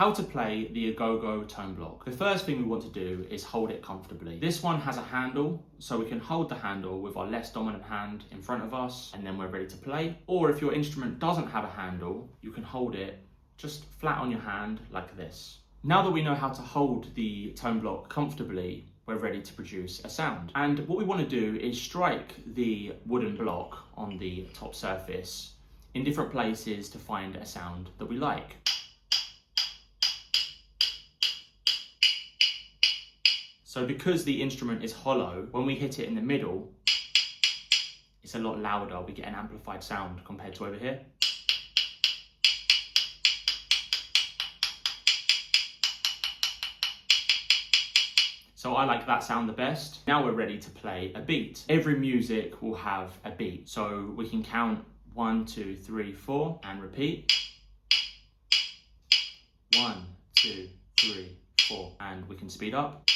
How to play the Agogo Tone Block. The first thing we want to do is hold it comfortably. This one has a handle, so we can hold the handle with our less dominant hand in front of us, and then we're ready to play. Or if your instrument doesn't have a handle, you can hold it just flat on your hand like this. Now that we know how to hold the tone block comfortably, we're ready to produce a sound. And what we want to do is strike the wooden block on the top surface in different places to find a sound that we like. So because the instrument is hollow, when we hit it in the middle, it's a lot louder. We get an amplified sound compared to over here. So I like that sound the best. Now we're ready to play a beat. Every music will have a beat. So we can count 1, 2, 3, 4 and repeat. 1, 2, 3, 4. And we can speed up.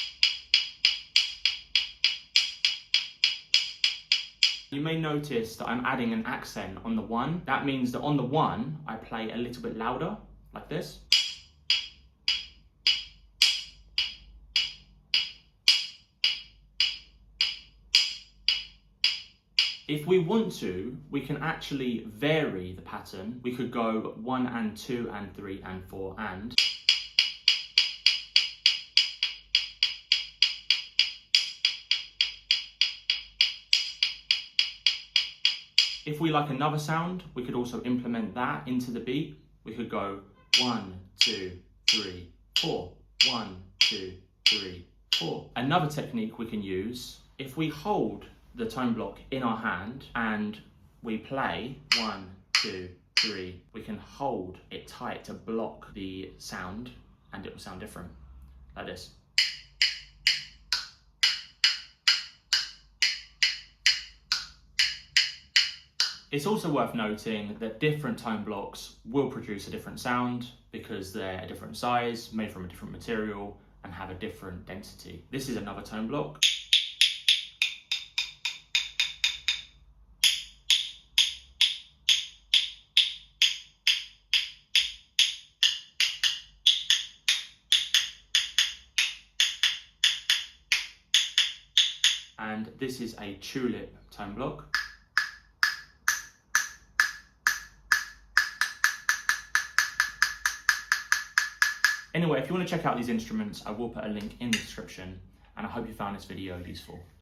You may notice that I'm adding an accent on the 1. That means that on the 1, I play a little bit louder, like this. If we want to, we can actually vary the pattern. We could go 1 and 2 and 3 and 4 and. If we like another sound, we could also implement that into the beat. We could go 1, 2, 3, 4. 1, 2, 3, 4. Another technique we can use, if we hold the tone block in our hand and we play 1, 2, 3, we can hold it tight to block the sound and it will sound different, like this. It's also worth noting that different tone blocks will produce a different sound because they're a different size, made from a different material, and have a different density. This is another tone block. And this is a tulip tone block. Anyway, if you want to check out these instruments, I will put a link in the description, and I hope you found this video useful.